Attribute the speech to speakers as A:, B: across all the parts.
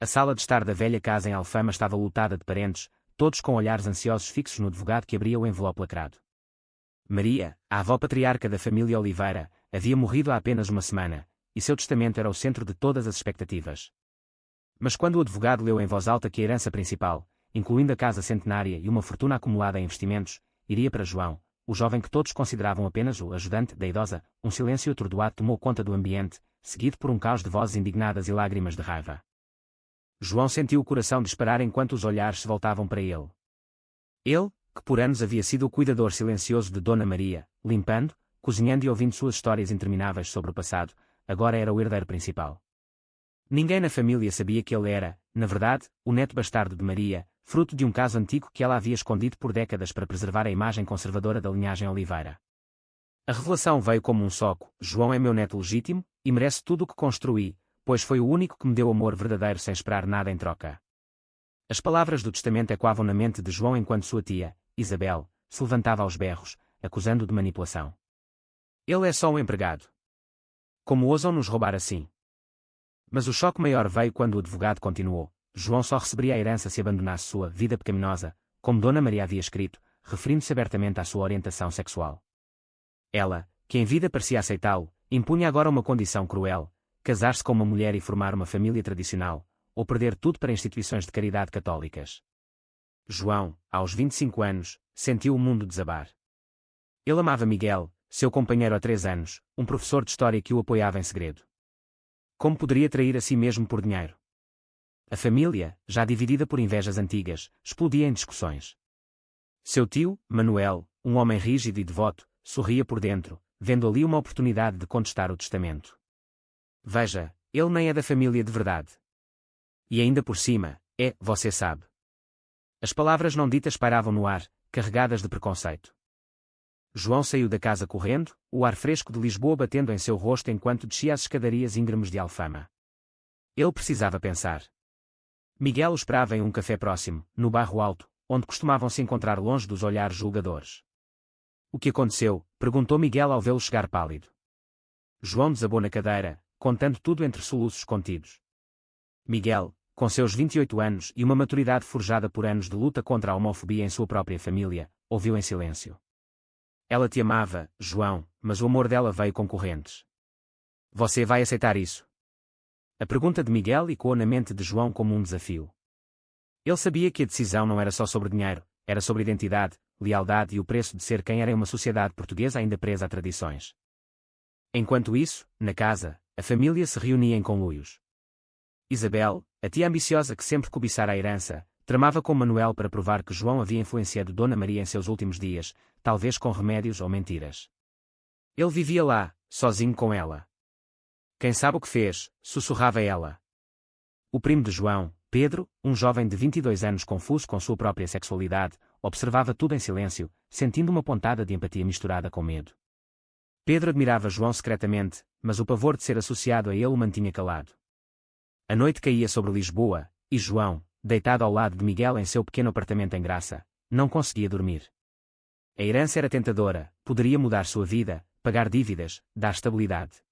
A: A sala de estar da velha casa em Alfama estava lotada de parentes, todos com olhares ansiosos fixos no advogado que abria o envelope lacrado. Maria, a avó patriarca da família Oliveira, havia morrido há apenas uma semana, e seu testamento era o centro de todas as expectativas. Mas quando o advogado leu em voz alta que a herança principal, incluindo a casa centenária e uma fortuna acumulada em investimentos, iria para João, o jovem que todos consideravam apenas o ajudante da idosa, um silêncio atordoado tomou conta do ambiente, seguido por um caos de vozes indignadas e lágrimas de raiva. João sentiu o coração disparar enquanto os olhares se voltavam para ele. Ele, que por anos havia sido o cuidador silencioso de Dona Maria, limpando, cozinhando e ouvindo suas histórias intermináveis sobre o passado, agora era o herdeiro principal. Ninguém na família sabia que ele era, na verdade, o neto bastardo de Maria, fruto de um caso antigo que ela havia escondido por décadas para preservar a imagem conservadora da linhagem Oliveira. A revelação veio como um soco: João é meu neto legítimo, e merece tudo o que construí, pois foi o único que me deu amor verdadeiro sem esperar nada em troca. As palavras do testamento ecoavam na mente de João enquanto sua tia, Isabel, se levantava aos berros, acusando-o de manipulação. Ele é só um empregado. Como ousam nos roubar assim? Mas o choque maior veio quando o advogado continuou: João só receberia a herança se abandonasse sua vida pecaminosa, como Dona Maria havia escrito, referindo-se abertamente à sua orientação sexual. Ela, que em vida parecia aceitá-lo, impunha agora uma condição cruel: casar-se com uma mulher e formar uma família tradicional, ou perder tudo para instituições de caridade católicas. João, aos 25 anos, sentiu o mundo desabar. Ele amava Miguel, seu companheiro há 3 anos, um professor de história que o apoiava em segredo. Como poderia trair a si mesmo por dinheiro? A família, já dividida por invejas antigas, explodia em discussões. Seu tio, Manuel, um homem rígido e devoto, sorria por dentro, vendo ali uma oportunidade de contestar o testamento. Veja, ele nem é da família de verdade. E ainda por cima, você sabe. As palavras não ditas pairavam no ar, carregadas de preconceito. João saiu da casa correndo, o ar fresco de Lisboa batendo em seu rosto enquanto descia as escadarias íngremes de Alfama. Ele precisava pensar. Miguel o esperava em um café próximo, no bairro Alto, onde costumavam se encontrar longe dos olhares julgadores. O que aconteceu? Perguntou Miguel ao vê-lo chegar pálido. João desabou na cadeira, contando tudo entre soluços contidos. Miguel, com seus 28 anos e uma maturidade forjada por anos de luta contra a homofobia em sua própria família, ouviu em silêncio. Ela te amava, João, mas o amor dela veio com correntes. Você vai aceitar isso? A pergunta de Miguel ecoou na mente de João como um desafio. Ele sabia que a decisão não era só sobre dinheiro, era sobre identidade, lealdade e o preço de ser quem era em uma sociedade portuguesa ainda presa a tradições. Enquanto isso, na casa, a família se reunia em conluios. Isabel, a tia ambiciosa que sempre cobiçara a herança, tramava com Manuel para provar que João havia influenciado Dona Maria em seus últimos dias, talvez com remédios ou mentiras. Ele vivia lá, sozinho com ela. Quem sabe o que fez, sussurrava ela. O primo de João, Pedro, um jovem de 22 anos confuso com sua própria sexualidade, observava tudo em silêncio, sentindo uma pontada de empatia misturada com medo. Pedro admirava João secretamente, mas o pavor de ser associado a ele o mantinha calado. A noite caía sobre Lisboa, e João, deitado ao lado de Miguel em seu pequeno apartamento em Graça, não conseguia dormir. A herança era tentadora, poderia mudar sua vida, pagar dívidas, dar estabilidade.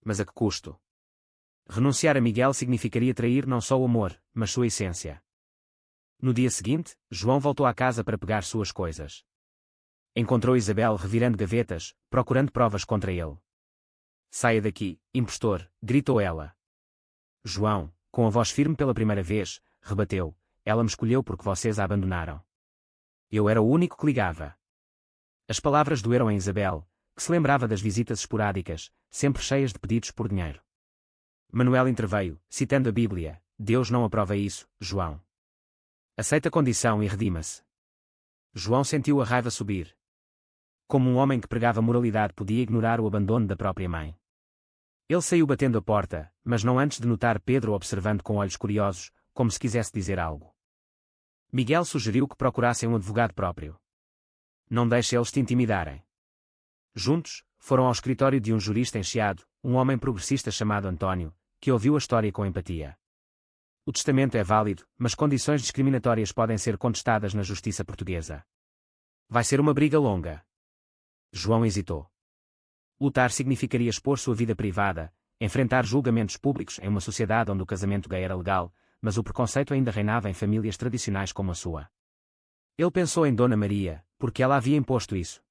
A: Mas a que custo? Renunciar a Miguel significaria trair não só o amor, mas sua essência. No dia seguinte, João voltou à casa para pegar suas coisas. Encontrou Isabel revirando gavetas, procurando provas contra ele. Saia daqui, impostor, gritou ela. João, com a voz firme pela primeira vez, rebateu: ela me escolheu porque vocês a abandonaram. Eu era o único que ligava. As palavras doeram a Isabel, que se lembrava das visitas esporádicas, sempre cheias de pedidos por dinheiro. Manuel interveio, citando a Bíblia: Deus não aprova isso, João. Aceita a condição e redima-se. João sentiu a raiva subir. Como um homem que pregava moralidade podia ignorar o abandono da própria mãe? Ele saiu batendo a porta, mas não antes de notar Pedro observando com olhos curiosos, como se quisesse dizer algo. Miguel sugeriu que procurassem um advogado próprio. Não deixe eles te intimidarem. Juntos, foram ao escritório de um jurista encheado, um homem progressista chamado António, que ouviu a história com empatia. O testamento é válido, mas condições discriminatórias podem ser contestadas na justiça portuguesa. Vai ser uma briga longa. João hesitou. Lutar significaria expor sua vida privada, enfrentar julgamentos públicos em uma sociedade onde o casamento gay era legal, mas o preconceito ainda reinava em famílias tradicionais como a sua. Ele pensou em Dona Maria, porque ela havia imposto isso.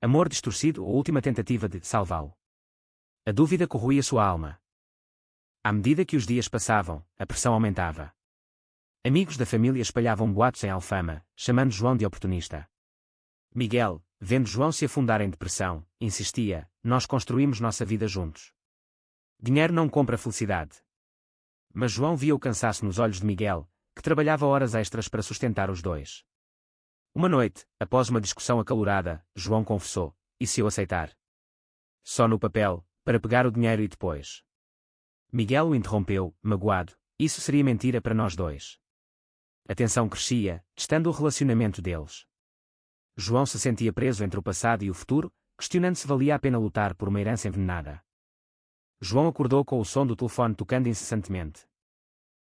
A: Amor distorcido ou última tentativa de salvá-lo? A dúvida corroía sua alma. À medida que os dias passavam, a pressão aumentava. Amigos da família espalhavam boatos em Alfama, chamando João de oportunista. Miguel, vendo João se afundar em depressão, insistia: nós construímos nossa vida juntos. Dinheiro não compra felicidade. Mas João via o cansaço nos olhos de Miguel, que trabalhava horas extras para sustentar os dois. Uma noite, após uma discussão acalorada, João confessou: e se eu aceitar? Só no papel, para pegar o dinheiro e depois. Miguel o interrompeu, magoado: isso seria mentira para nós dois. A tensão crescia, testando o relacionamento deles. João se sentia preso entre o passado e o futuro, questionando se valia a pena lutar por uma herança envenenada. João acordou com o som do telefone tocando incessantemente.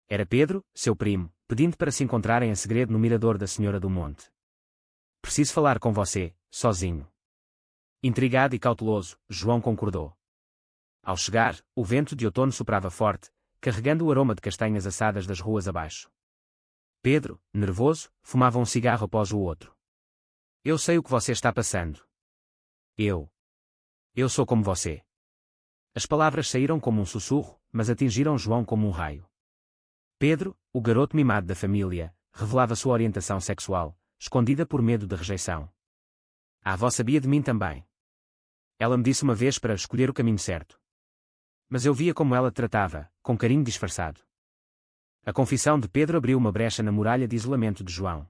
A: Era Pedro, seu primo, pedindo para se encontrarem a segredo no mirador da Senhora do Monte. Preciso falar com você, sozinho. Intrigado e cauteloso, João concordou. Ao chegar, o vento de outono soprava forte, carregando o aroma de castanhas assadas das ruas abaixo. Pedro, nervoso, fumava um cigarro após o outro. Eu sei o que você está passando. Eu sou como você. As palavras saíram como um sussurro, mas atingiram João como um raio. Pedro, o garoto mimado da família, revelava sua orientação sexual, escondida por medo de rejeição. A avó sabia de mim também. Ela me disse uma vez para escolher o caminho certo. Mas eu via como ela tratava, com carinho disfarçado. A confissão de Pedro abriu uma brecha na muralha de isolamento de João.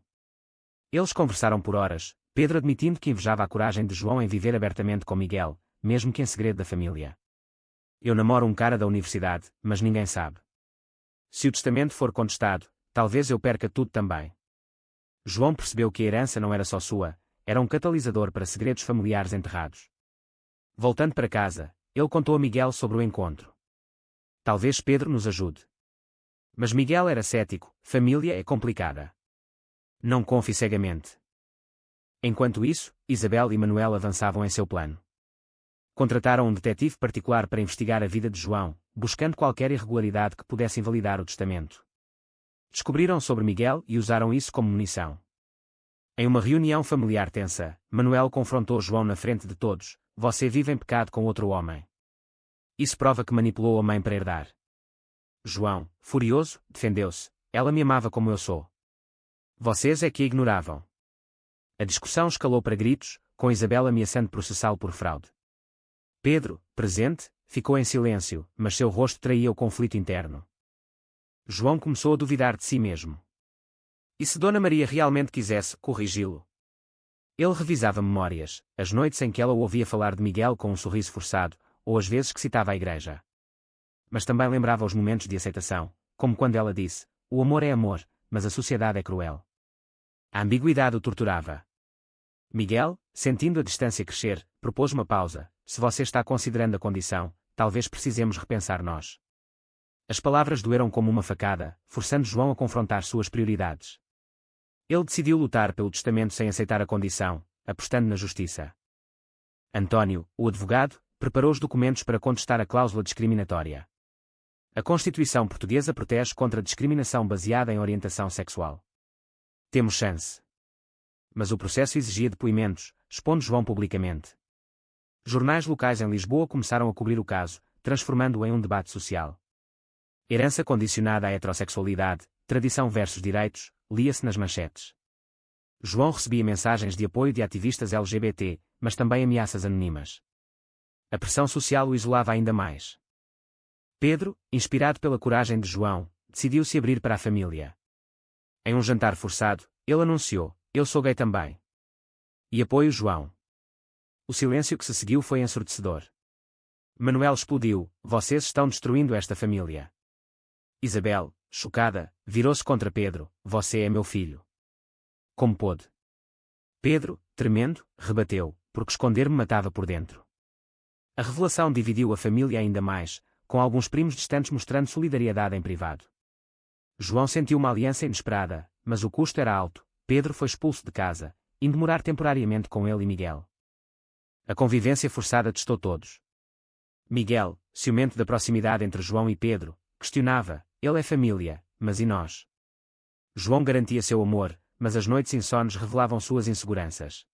A: Eles conversaram por horas, Pedro admitindo que invejava a coragem de João em viver abertamente com Miguel, mesmo que em segredo da família. Eu namoro um cara da universidade, mas ninguém sabe. Se o testamento for contestado, talvez eu perca tudo também. João percebeu que a herança não era só sua, era um catalisador para segredos familiares enterrados. Voltando para casa, ele contou a Miguel sobre o encontro. Talvez Pedro nos ajude. Mas Miguel era cético: família é complicada. Não confie cegamente. Enquanto isso, Isabel e Manuel avançavam em seu plano. Contrataram um detetive particular para investigar a vida de João, buscando qualquer irregularidade que pudesse invalidar o testamento. Descobriram sobre Miguel e usaram isso como munição. Em uma reunião familiar tensa, Manuel confrontou João na frente de todos: você vive em pecado com outro homem. Isso prova que manipulou a mãe para herdar. João, furioso, defendeu-se: ela me amava como eu sou. Vocês é que a ignoravam. A discussão escalou para gritos, com Isabel ameaçando processá-lo por fraude. Pedro, presente, ficou em silêncio, mas seu rosto traía o conflito interno. João começou a duvidar de si mesmo. E se Dona Maria realmente quisesse corrigi-lo? Ele revisava memórias, as noites em que ela o ouvia falar de Miguel com um sorriso forçado, ou as vezes que citava a igreja. Mas também lembrava os momentos de aceitação, como quando ela disse: o amor é amor, mas a sociedade é cruel. A ambiguidade o torturava. Miguel, sentindo a distância crescer, propôs uma pausa: se você está considerando a condição, talvez precisemos repensar nós. As palavras doeram como uma facada, forçando João a confrontar suas prioridades. Ele decidiu lutar pelo testamento sem aceitar a condição, apostando na justiça. António, o advogado, preparou os documentos para contestar a cláusula discriminatória. A Constituição portuguesa protege contra a discriminação baseada em orientação sexual. Temos chance. Mas o processo exigia depoimentos, expondo João publicamente. Jornais locais em Lisboa começaram a cobrir o caso, transformando-o em um debate social. Herança condicionada à heterossexualidade, tradição versus direitos, lia-se nas manchetes. João recebia mensagens de apoio de ativistas LGBT, mas também ameaças anônimas. A pressão social o isolava ainda mais. Pedro, inspirado pela coragem de João, decidiu se abrir para a família. Em um jantar forçado, ele anunciou: eu sou gay também. E apoio João. O silêncio que se seguiu foi ensurdecedor. Manuel explodiu: vocês estão destruindo esta família. Isabel, chocada, virou-se contra Pedro: você é meu filho. Como pôde? Pedro, tremendo, rebateu: porque esconder-me matava por dentro. A revelação dividiu a família ainda mais, com alguns primos distantes mostrando solidariedade em privado. João sentiu uma aliança inesperada, mas o custo era alto. Pedro foi expulso de casa, indo morar temporariamente com ele e Miguel. A convivência forçada testou todos. Miguel, ciumento da proximidade entre João e Pedro, questionava: ele é família, mas e nós? João garantia seu amor, mas as noites insones revelavam suas inseguranças.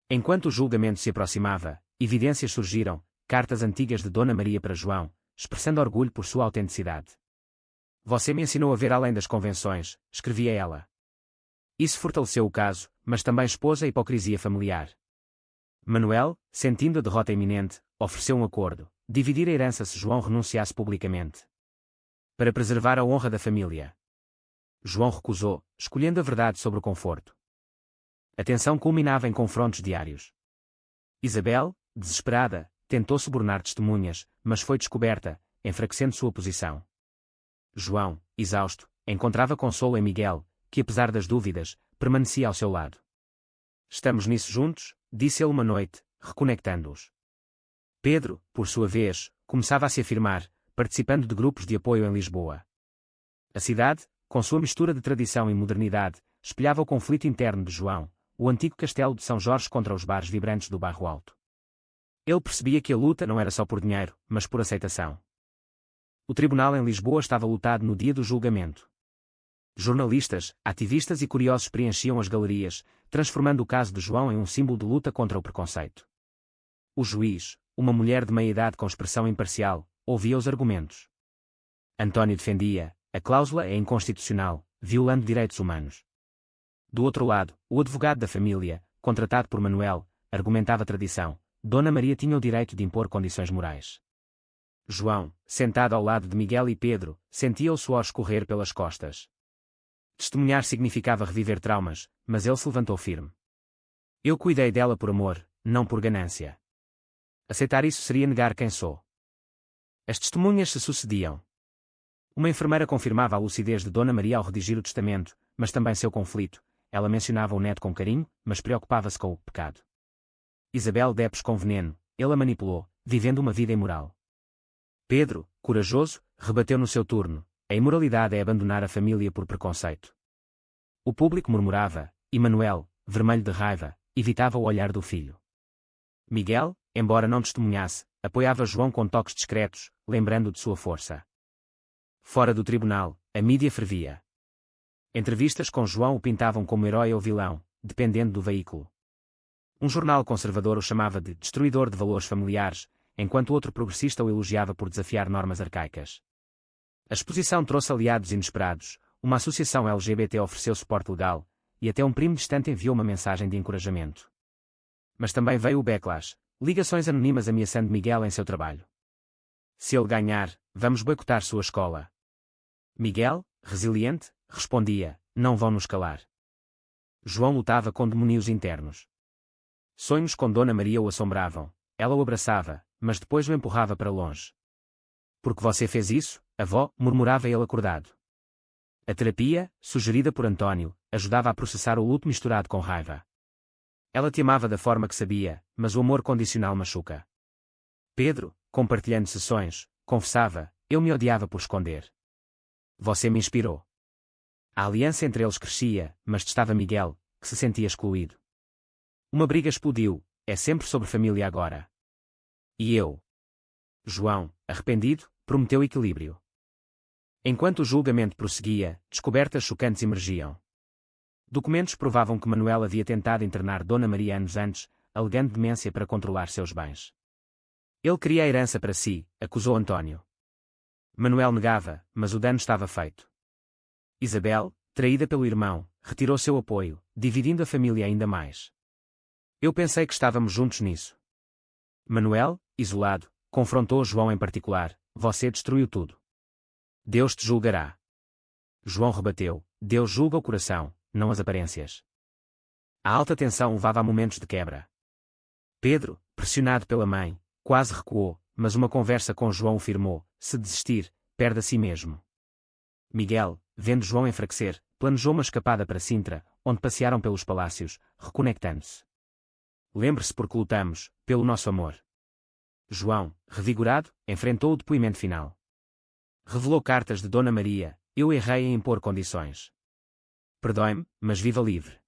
A: Enquanto o julgamento se aproximava, evidências surgiram, cartas antigas de Dona Maria para João, expressando orgulho por sua autenticidade. Você me ensinou a ver além das convenções, escrevia ela. Isso fortaleceu o caso, mas também expôs a hipocrisia familiar. Manuel, sentindo a derrota iminente, ofereceu um acordo: dividir a herança se João renunciasse publicamente. Para preservar a honra da família. João recusou, escolhendo a verdade sobre o conforto. A tensão culminava em confrontos diários. Isabel, desesperada, tentou subornar testemunhas, mas foi descoberta, enfraquecendo sua posição. João, exausto, encontrava consolo em Miguel, que apesar das dúvidas, permanecia ao seu lado. Estamos nisso juntos, disse ele uma noite, reconectando-os. Pedro, por sua vez, começava a se afirmar, participando de grupos de apoio em Lisboa. A cidade, com sua mistura de tradição e modernidade, espelhava o conflito interno de João, o antigo castelo de São Jorge contra os bares vibrantes do Bairro Alto. Ele percebia que a luta não era só por dinheiro, mas por aceitação. O tribunal em Lisboa estava lotado no dia do julgamento. Jornalistas, ativistas e curiosos preenchiam as galerias, transformando o caso de João em um símbolo de luta contra o preconceito. O juiz, uma mulher de meia-idade com expressão imparcial, ouvia os argumentos. António defendia: a cláusula é inconstitucional, violando direitos humanos. Do outro lado, o advogado da família, contratado por Manuel, argumentava tradição: Dona Maria tinha o direito de impor condições morais. João, sentado ao lado de Miguel e Pedro, sentia o suor escorrer pelas costas. Testemunhar significava reviver traumas, mas ele se levantou firme. Eu cuidei dela por amor, não por ganância. Aceitar isso seria negar quem sou. As testemunhas se sucediam. Uma enfermeira confirmava a lucidez de Dona Maria ao redigir o testamento, mas também seu conflito. Ela mencionava o neto com carinho, mas preocupava-se com o pecado. Isabel depes com veneno, ele a manipulou, vivendo uma vida imoral. Pedro, corajoso, rebateu no seu turno: a imoralidade é abandonar a família por preconceito. O público murmurava, e Manuel, vermelho de raiva, evitava o olhar do filho. Miguel, embora não testemunhasse, apoiava João com toques discretos, lembrando de sua força. Fora do tribunal, a mídia fervia. Entrevistas com João o pintavam como herói ou vilão, dependendo do veículo. Um jornal conservador o chamava de destruidor de valores familiares, enquanto outro progressista o elogiava por desafiar normas arcaicas. A exposição trouxe aliados inesperados, uma associação LGBT ofereceu suporte legal, e até um primo distante enviou uma mensagem de encorajamento. Mas também veio o backlash, ligações anônimas ameaçando Miguel em seu trabalho. Se ele ganhar, vamos boicotar sua escola. Miguel, resiliente, respondia: não vão nos calar. João lutava com demónios internos. Sonhos com Dona Maria o assombravam, ela o abraçava, mas depois o empurrava para longe. Porque você fez isso, avó, murmurava ele acordado. A terapia, sugerida por António, ajudava a processar o luto misturado com raiva. Ela te amava da forma que sabia, mas o amor condicional machuca. Pedro, compartilhando sessões, confessava: eu me odiava por esconder. Você me inspirou. A aliança entre eles crescia, mas testava Miguel, que se sentia excluído. Uma briga explodiu: é sempre sobre família agora. E eu? João, arrependido, prometeu equilíbrio. Enquanto o julgamento prosseguia, descobertas chocantes emergiam. Documentos provavam que Manuel havia tentado internar Dona Maria anos antes, alegando demência para controlar seus bens. Ele queria a herança para si, acusou António. Manuel negava, mas o dano estava feito. Isabel, traída pelo irmão, retirou seu apoio, dividindo a família ainda mais. Eu pensei que estávamos juntos nisso. Manuel, isolado, confrontou João em particular: você destruiu tudo. Deus te julgará. João rebateu: Deus julga o coração, não as aparências. A alta tensão levava a momentos de quebra. Pedro, pressionado pela mãe, quase recuou, mas uma conversa com João o firmou: se desistir, perde a si mesmo. Miguel, vendo João enfraquecer, planejou uma escapada para Sintra, onde passearam pelos palácios, reconectando-se. Lembre-se porque lutamos, pelo nosso amor. João, revigorado, enfrentou o depoimento final. Revelou cartas de Dona Maria: eu errei em impor condições. Perdoe-me, mas viva livre.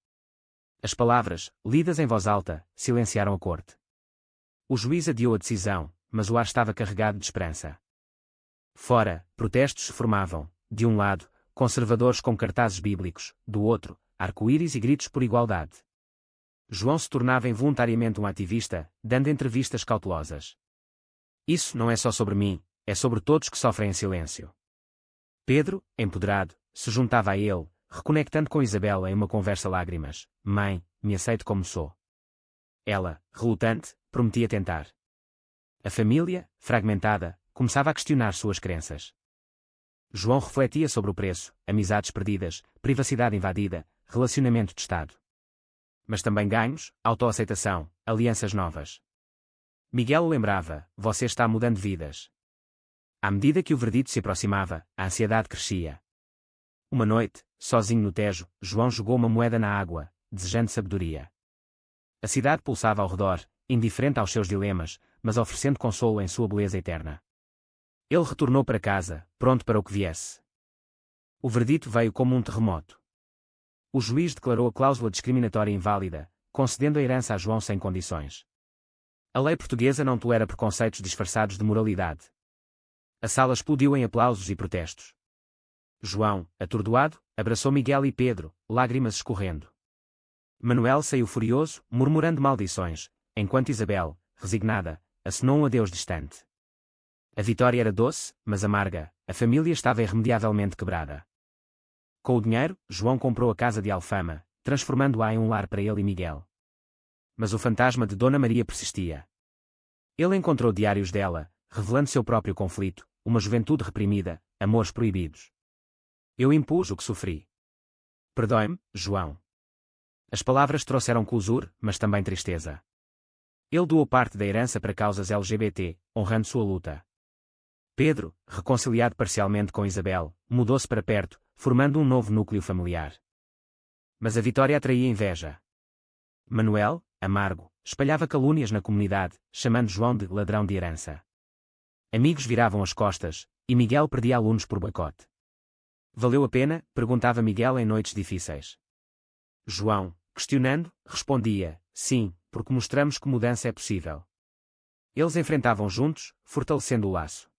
A: As palavras, lidas em voz alta, silenciaram a corte. O juiz adiou a decisão, mas o ar estava carregado de esperança. Fora, protestos se formavam, de um lado, conservadores com cartazes bíblicos, do outro, arco-íris e gritos por igualdade. João se tornava involuntariamente um ativista, dando entrevistas cautelosas. Isso não é só sobre mim, é sobre todos que sofrem em silêncio. Pedro, empoderado, se juntava a ele, reconectando com Isabel em uma conversa lágrimas. Mãe, me aceito como sou. Ela, relutante, prometia tentar. A família, fragmentada, começava a questionar suas crenças. João refletia sobre o preço, amizades perdidas, privacidade invadida, relacionamento de Estado. Mas também ganhos, autoaceitação, alianças novas. Miguel o lembrava, você está mudando vidas. À medida que o verdito se aproximava, a ansiedade crescia. Uma noite, sozinho no Tejo, João jogou uma moeda na água, desejando sabedoria. A cidade pulsava ao redor, indiferente aos seus dilemas, mas oferecendo consolo em sua beleza eterna. Ele retornou para casa, pronto para o que viesse. O verdito veio como um terremoto. O juiz declarou a cláusula discriminatória inválida, concedendo a herança a João sem condições. A lei portuguesa não tolera preconceitos disfarçados de moralidade. A sala explodiu em aplausos e protestos. João, atordoado, abraçou Miguel e Pedro, lágrimas escorrendo. Manuel saiu furioso, murmurando maldições, enquanto Isabel, resignada, acenou um adeus distante. A vitória era doce, mas amarga, a família estava irremediavelmente quebrada. Com o dinheiro, João comprou a casa de Alfama, transformando-a em um lar para ele e Miguel. Mas o fantasma de Dona Maria persistia. Ele encontrou diários dela, revelando seu próprio conflito, uma juventude reprimida, amores proibidos. Eu impus o que sofri. Perdoe-me, João. As palavras trouxeram closure, mas também tristeza. Ele doou parte da herança para causas LGBT, honrando sua luta. Pedro, reconciliado parcialmente com Isabel, mudou-se para perto, formando um novo núcleo familiar. Mas a vitória atraía inveja. Manuel, amargo, espalhava calúnias na comunidade, chamando João de ladrão de herança. Amigos viravam as costas, e Miguel perdia alunos por boicote. Valeu a pena? Perguntava Miguel em noites difíceis. João, questionando, respondia, sim, porque mostramos que mudança é possível. Eles enfrentavam juntos, fortalecendo o laço.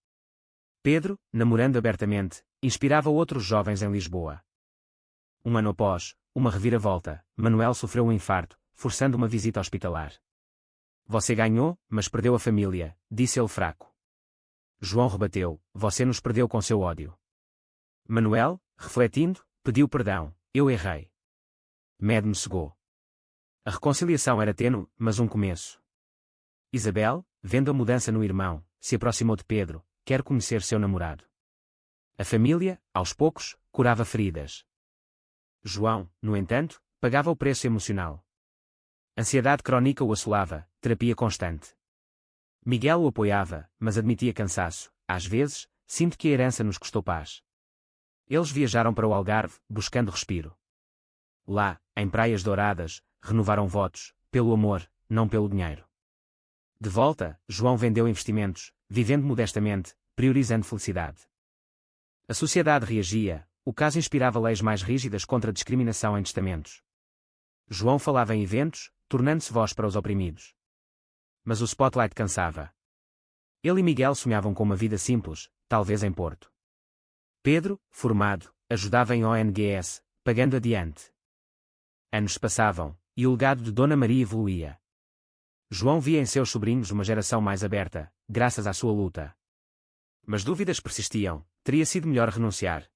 A: Pedro, namorando abertamente, inspirava outros jovens em Lisboa. Um ano após, uma reviravolta, Manuel sofreu um infarto, forçando uma visita hospitalar. Você ganhou, mas perdeu a família, disse ele fraco. João rebateu, você nos perdeu com seu ódio. Manuel, refletindo, pediu perdão, eu errei. Medo me cegou. A reconciliação era tênue, mas um começo. Isabel, vendo a mudança no irmão, se aproximou de Pedro, quer conhecer seu namorado. A família, aos poucos, curava feridas. João, no entanto, pagava o preço emocional. Ansiedade crónica o assolava, terapia constante. Miguel o apoiava, mas admitia cansaço. Às vezes, sinto que a herança nos custou paz. Eles viajaram para o Algarve, buscando respiro. Lá, em Praias Douradas, renovaram votos, pelo amor, não pelo dinheiro. De volta, João vendeu investimentos, vivendo modestamente, priorizando felicidade. A sociedade reagia, o caso inspirava leis mais rígidas contra a discriminação em testamentos. João falava em eventos, tornando-se voz para os oprimidos. Mas o spotlight cansava. Ele e Miguel sonhavam com uma vida simples, talvez em Porto. Pedro, formado, ajudava em ONGs, pagando adiante. Anos passavam, e o legado de Dona Maria evoluía. João via em seus sobrinhos uma geração mais aberta, graças à sua luta. Mas dúvidas persistiam, teria sido melhor renunciar.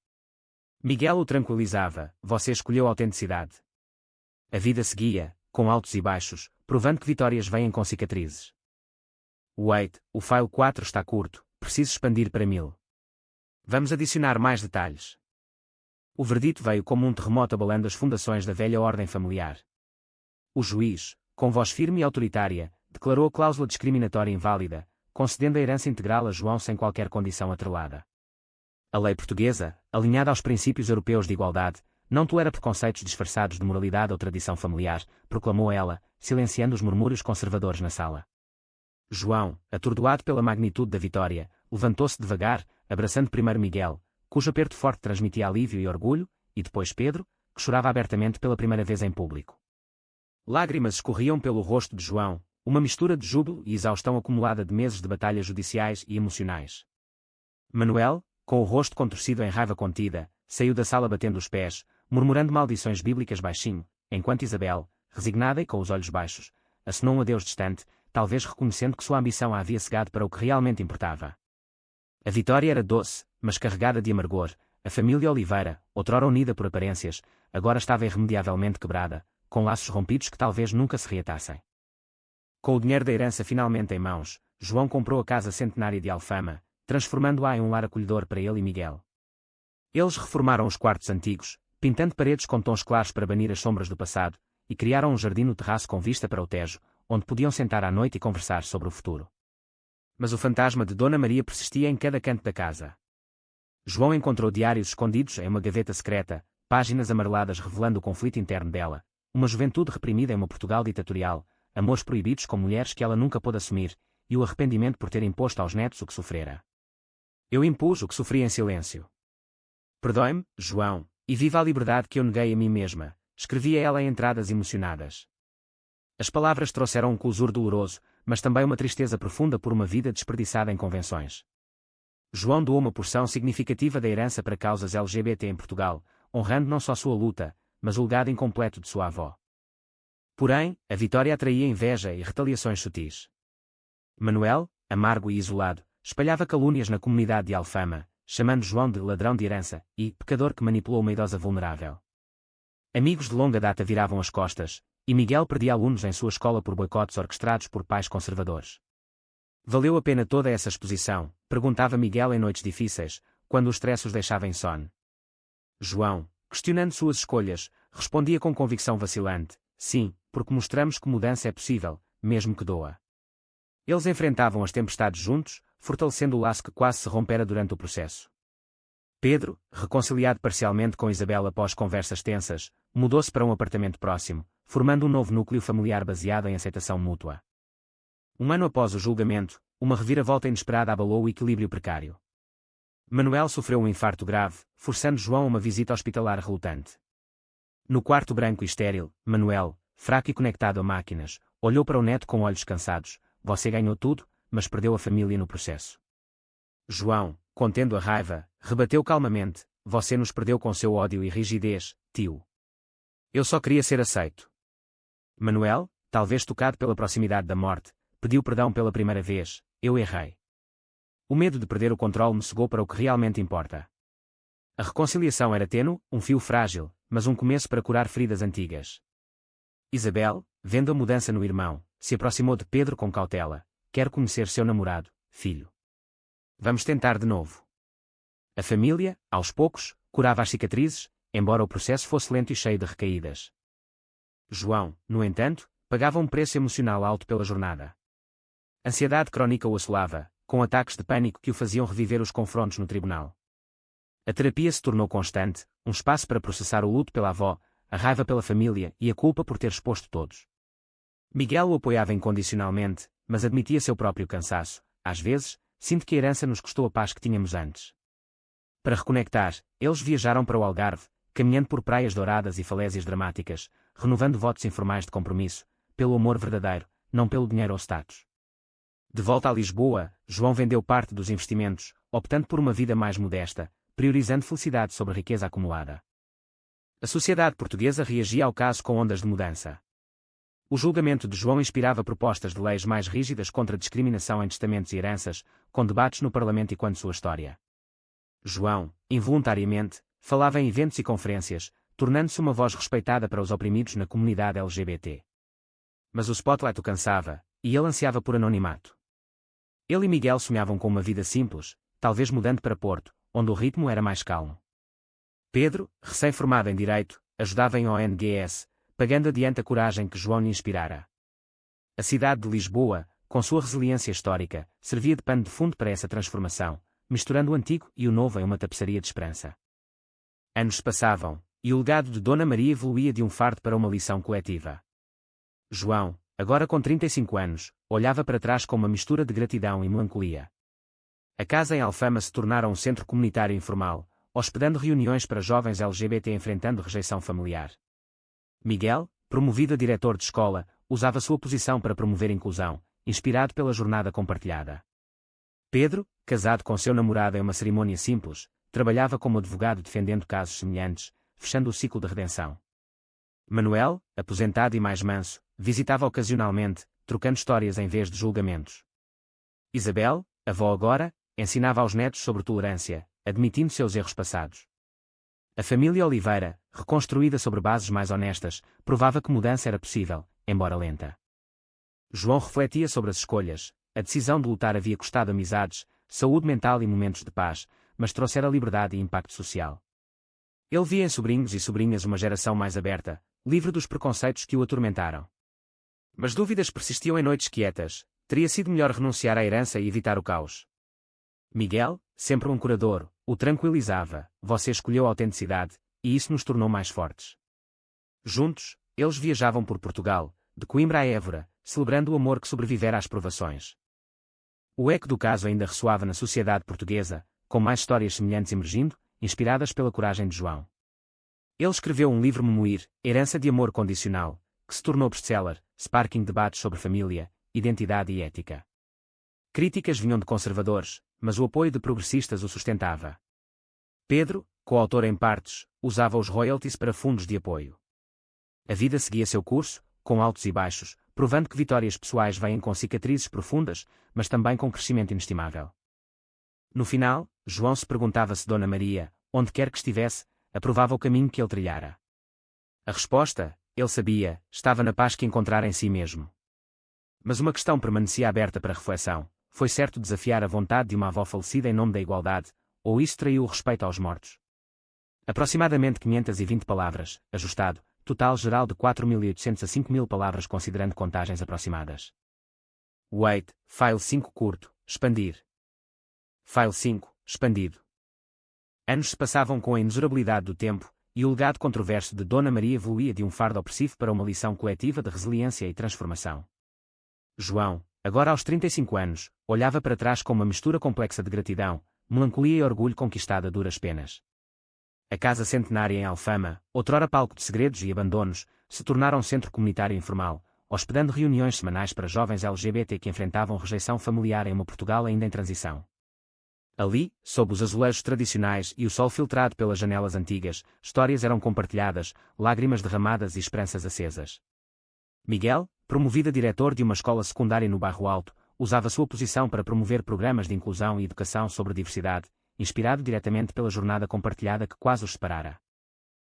A: Miguel o tranquilizava, você escolheu a autenticidade. A vida seguia, com altos e baixos, provando que vitórias vêm com cicatrizes. Wait, o file 4 está curto, preciso expandir para 1000. Vamos adicionar mais detalhes. O verdito veio como um terremoto abalando as fundações da velha ordem familiar. O juiz, com voz firme e autoritária, declarou a cláusula discriminatória inválida, concedendo a herança integral a João sem qualquer condição atrelada. A lei portuguesa, alinhada aos princípios europeus de igualdade, não tolera preconceitos disfarçados de moralidade ou tradição familiar, proclamou ela, silenciando os murmúrios conservadores na sala. João, atordoado pela magnitude da vitória, levantou-se devagar, abraçando primeiro Miguel, cujo aperto forte transmitia alívio e orgulho, e depois Pedro, que chorava abertamente pela primeira vez em público. Lágrimas escorriam pelo rosto de João, uma mistura de júbilo e exaustão acumulada de meses de batalhas judiciais e emocionais. Manuel, com o rosto contorcido em raiva contida, saiu da sala batendo os pés, murmurando maldições bíblicas baixinho, enquanto Isabel, resignada e com os olhos baixos, acenou um adeus distante, talvez reconhecendo que sua ambição a havia cegado para o que realmente importava. A vitória era doce, mas carregada de amargor. A família Oliveira, outrora unida por aparências, agora estava irremediavelmente quebrada, com laços rompidos que talvez nunca se reatassem. Com o dinheiro da herança finalmente em mãos, João comprou a casa centenária de Alfama, transformando-a em um lar acolhedor para ele e Miguel. Eles reformaram os quartos antigos, pintando paredes com tons claros para banir as sombras do passado, e criaram um jardim no terraço com vista para o Tejo, onde podiam sentar à noite e conversar sobre o futuro. Mas o fantasma de Dona Maria persistia em cada canto da casa. João encontrou diários escondidos em uma gaveta secreta, páginas amareladas revelando o conflito interno dela, uma juventude reprimida em uma Portugal ditatorial, amores proibidos com mulheres que ela nunca pôde assumir, e o arrependimento por ter imposto aos netos o que sofrera. Eu impus o que sofri em silêncio. Perdoe-me, João, e viva a liberdade que eu neguei a mim mesma, escrevia ela em entradas emocionadas. As palavras trouxeram um clusur doloroso, mas também uma tristeza profunda por uma vida desperdiçada em convenções. João doou uma porção significativa da herança para causas LGBT em Portugal, honrando não só sua luta, mas o legado incompleto de sua avó. Porém, a vitória atraía inveja e retaliações sutis. Manuel, amargo e isolado, espalhava calúnias na comunidade de Alfama, chamando João de ladrão de herança e pecador que manipulou uma idosa vulnerável. Amigos de longa data viravam as costas, e Miguel perdia alunos em sua escola por boicotes orquestrados por pais conservadores. Valeu a pena toda essa exposição? Perguntava Miguel em noites difíceis, quando o estresse os deixava insone. João, questionando suas escolhas, respondia com convicção vacilante: sim, porque mostramos que mudança é possível, mesmo que doa. Eles enfrentavam as tempestades juntos, fortalecendo o laço que quase se rompera durante o processo. Pedro, reconciliado parcialmente com Isabel após conversas tensas, mudou-se para um apartamento próximo, formando um novo núcleo familiar baseado em aceitação mútua. Um ano após o julgamento, uma reviravolta inesperada abalou o equilíbrio precário. Manuel sofreu um infarto grave, forçando João a uma visita hospitalar relutante. No quarto branco e estéril, Manuel, fraco e conectado a máquinas, olhou para o neto com olhos cansados: você ganhou tudo, mas perdeu a família no processo. João, contendo a raiva, rebateu calmamente: você nos perdeu com seu ódio e rigidez, tio. Eu só queria ser aceito. Manuel, talvez tocado pela proximidade da morte, pediu perdão pela primeira vez: eu errei. O medo de perder o controle me cegou para o que realmente importa. A reconciliação era tênue, um fio frágil, mas um começo para curar feridas antigas. Isabel, vendo a mudança no irmão, se aproximou de Pedro com cautela: quero conhecer seu namorado, filho. Vamos tentar de novo. A família, aos poucos, curava as cicatrizes, embora o processo fosse lento e cheio de recaídas. João, no entanto, pagava um preço emocional alto pela jornada. Ansiedade crónica o assolava, com ataques de pânico que o faziam reviver os confrontos no tribunal. A terapia se tornou constante, um espaço para processar o luto pela avó, a raiva pela família e a culpa por ter exposto todos. Miguel o apoiava incondicionalmente, mas admitia seu próprio cansaço: às vezes, sinto que a herança nos custou a paz que tínhamos antes. Para reconectar, eles viajaram para o Algarve, caminhando por praias douradas e falésias dramáticas, renovando votos informais de compromisso, pelo amor verdadeiro, não pelo dinheiro ou status. De volta a Lisboa, João vendeu parte dos investimentos, optando por uma vida mais modesta, priorizando felicidade sobre riqueza acumulada. A sociedade portuguesa reagia ao caso com ondas de mudança. O julgamento de João inspirava propostas de leis mais rígidas contra a discriminação em testamentos e heranças, com debates no Parlamento e quanto sua história. João, involuntariamente, falava em eventos e conferências, tornando-se uma voz respeitada para os oprimidos na comunidade LGBT. Mas o spotlight o cansava, e ele ansiava por anonimato. Ele e Miguel sonhavam com uma vida simples, talvez mudando para Porto, onde o ritmo era mais calmo. Pedro, recém-formado em Direito, ajudava em ONGs, pagando adiante a coragem que João lhe inspirara. A cidade de Lisboa, com sua resiliência histórica, servia de pano de fundo para essa transformação, misturando o antigo e o novo em uma tapeçaria de esperança. Anos se passavam, e o legado de Dona Maria evoluía de um fardo para uma lição coletiva. João, agora com 35 anos, olhava para trás com uma mistura de gratidão e melancolia. A casa em Alfama se tornara um centro comunitário informal, hospedando reuniões para jovens LGBT enfrentando rejeição familiar. Miguel, promovido a diretor de escola, usava sua posição para promover inclusão, inspirado pela jornada compartilhada. Pedro, casado com seu namorado em uma cerimônia simples, trabalhava como advogado defendendo casos semelhantes, fechando o ciclo de redenção. Manuel, aposentado e mais manso, visitava ocasionalmente, trocando histórias em vez de julgamentos. Isabel, avó agora, ensinava aos netos sobre tolerância, admitindo seus erros passados. A família Oliveira, reconstruída sobre bases mais honestas, provava que mudança era possível, embora lenta. João refletia sobre as escolhas. A decisão de lutar havia custado amizades, saúde mental e momentos de paz, mas trouxera liberdade e impacto social. Ele via em sobrinhos e sobrinhas uma geração mais aberta, livre dos preconceitos que o atormentaram. Mas dúvidas persistiam em noites quietas. Teria sido melhor renunciar à herança e evitar o caos. Miguel, sempre um curador, o tranquilizava. Você escolheu a autenticidade, e isso nos tornou mais fortes. Juntos, eles viajavam por Portugal, de Coimbra a Évora, celebrando o amor que sobrevivera às provações. O eco do caso ainda ressoava na sociedade portuguesa, com mais histórias semelhantes emergindo, inspiradas pela coragem de João. Ele escreveu um livro memoir, Herança de Amor Condicional, que se tornou best-seller, sparking debates sobre família, identidade e ética. Críticas vinham de conservadores, mas o apoio de progressistas o sustentava. Pedro, coautor em partes, usava os royalties para fundos de apoio. A vida seguia seu curso, com altos e baixos, provando que vitórias pessoais vêm com cicatrizes profundas, mas também com crescimento inestimável. No final, João se perguntava se Dona Maria, onde quer que estivesse, aprovava o caminho que ele trilhara. A resposta, ele sabia, estava na paz que encontrara em si mesmo. Mas uma questão permanecia aberta para reflexão: foi certo desafiar a vontade de uma avó falecida em nome da igualdade, ou isso traiu o respeito aos mortos? Aproximadamente 520 palavras, ajustado, total geral de 4.800 a 5.000 palavras considerando contagens aproximadas. Wait, file 5 curto, expandir. File 5, expandido. Anos se passavam com a inexorabilidade do tempo, e o legado controverso de Dona Maria evoluía de um fardo opressivo para uma lição coletiva de resiliência e transformação. João, agora aos 35 anos, olhava para trás com uma mistura complexa de gratidão, melancolia e orgulho conquistado a duras penas. A casa centenária em Alfama, outrora palco de segredos e abandonos, se tornara um centro comunitário informal, hospedando reuniões semanais para jovens LGBT que enfrentavam rejeição familiar em uma Portugal ainda em transição. Ali, sob os azulejos tradicionais e o sol filtrado pelas janelas antigas, histórias eram compartilhadas, lágrimas derramadas e esperanças acesas. Miguel, promovido a diretor de uma escola secundária no Bairro Alto, usava sua posição para promover programas de inclusão e educação sobre diversidade, inspirado diretamente pela jornada compartilhada que quase os separara.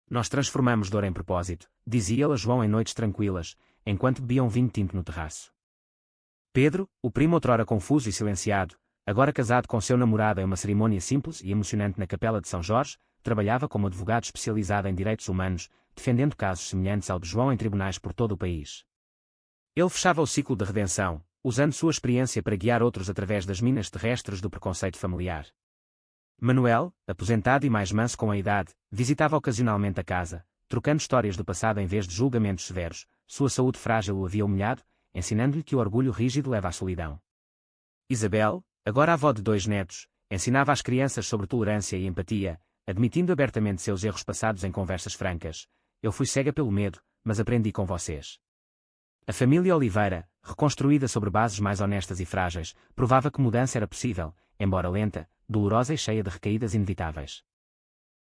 A: Nós transformamos dor em propósito, dizia ele a João em noites tranquilas, enquanto bebiam vinho tinto no terraço. Pedro, o primo outrora confuso e silenciado, agora casado com seu namorado em uma cerimônia simples e emocionante na Capela de São Jorge, trabalhava como advogado especializado em direitos humanos, defendendo casos semelhantes ao de João em tribunais por todo o país. Ele fechava o ciclo de redenção, usando sua experiência para guiar outros através das minas terrestres do preconceito familiar. Manuel, aposentado e mais manso com a idade, visitava ocasionalmente a casa, trocando histórias do passado em vez de julgamentos severos. Sua saúde frágil o havia humilhado, ensinando-lhe que o orgulho rígido leva à solidão. Isabel, agora avó de 2 netos, ensinava às crianças sobre tolerância e empatia, admitindo abertamente seus erros passados em conversas francas. Eu fui cega pelo medo, mas aprendi com vocês. A família Oliveira, reconstruída sobre bases mais honestas e frágeis, provava que mudança era possível, embora lenta, dolorosa e cheia de recaídas inevitáveis.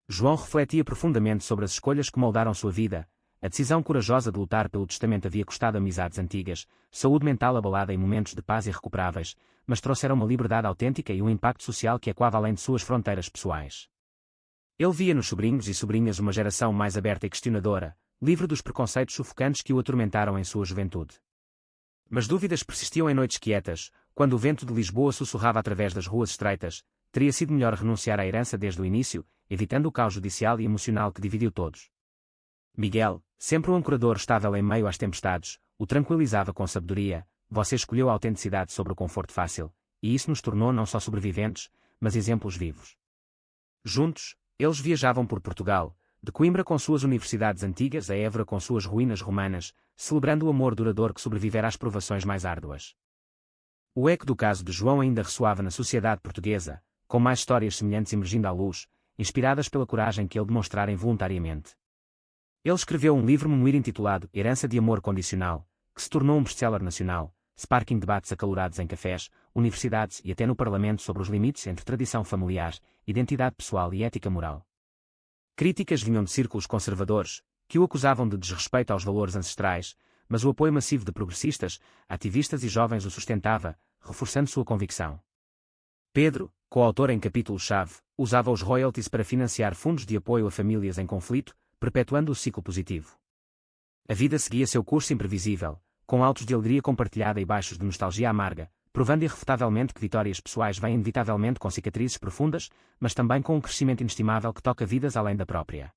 A: João refletia profundamente sobre as escolhas que moldaram sua vida. A decisão corajosa de lutar pelo testamento havia custado amizades antigas, saúde mental abalada em momentos de paz irrecuperáveis, mas trouxeram uma liberdade autêntica e um impacto social que ecoava além de suas fronteiras pessoais. Ele via nos sobrinhos e sobrinhas uma geração mais aberta e questionadora, livre dos preconceitos sufocantes que o atormentaram em sua juventude. Mas dúvidas persistiam em noites quietas, quando o vento de Lisboa sussurrava através das ruas estreitas. Teria sido melhor renunciar à herança desde o início, evitando o caos judicial e emocional que dividiu todos. Miguel, sempre um ancorador estável em meio às tempestades, o tranquilizava com sabedoria. Você escolheu a autenticidade sobre o conforto fácil, e isso nos tornou não só sobreviventes, mas exemplos vivos. Juntos, eles viajavam por Portugal, de Coimbra com suas universidades antigas a Évora com suas ruínas romanas, celebrando o amor duradouro que sobrevivera às provações mais árduas. O eco do caso de João ainda ressoava na sociedade portuguesa, com mais histórias semelhantes emergindo à luz, inspiradas pela coragem que ele demonstrara involuntariamente. Ele escreveu um livro memoir intitulado Herança de Amor Condicional, que se tornou um best-seller nacional, sparking debates acalorados em cafés, universidades e até no parlamento sobre os limites entre tradição familiar, identidade pessoal e ética moral. Críticas vinham de círculos conservadores, que o acusavam de desrespeito aos valores ancestrais, mas o apoio massivo de progressistas, ativistas e jovens o sustentava, reforçando sua convicção. Pedro, coautor em capítulo-chave, usava os royalties para financiar fundos de apoio a famílias em conflito, perpetuando o ciclo positivo. A vida seguia seu curso imprevisível, com altos de alegria compartilhada e baixos de nostalgia amarga, provando irrefutavelmente que vitórias pessoais vêm inevitavelmente com cicatrizes profundas, mas também com um crescimento inestimável que toca vidas além da própria.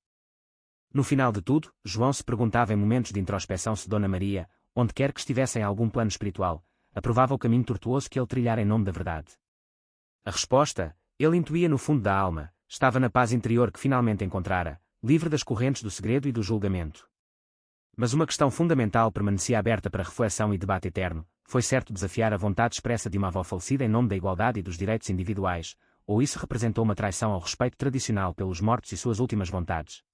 A: No final de tudo, João se perguntava em momentos de introspeção se Dona Maria, onde quer que estivesse em algum plano espiritual, aprovava o caminho tortuoso que ele trilhara em nome da verdade. A resposta, ele intuía no fundo da alma, estava na paz interior que finalmente encontrara, livre das correntes do segredo e do julgamento. Mas uma questão fundamental permanecia aberta para reflexão e debate eterno: foi certo desafiar a vontade expressa de uma avó falecida em nome da igualdade e dos direitos individuais, ou isso representou uma traição ao respeito tradicional pelos mortos e suas últimas vontades?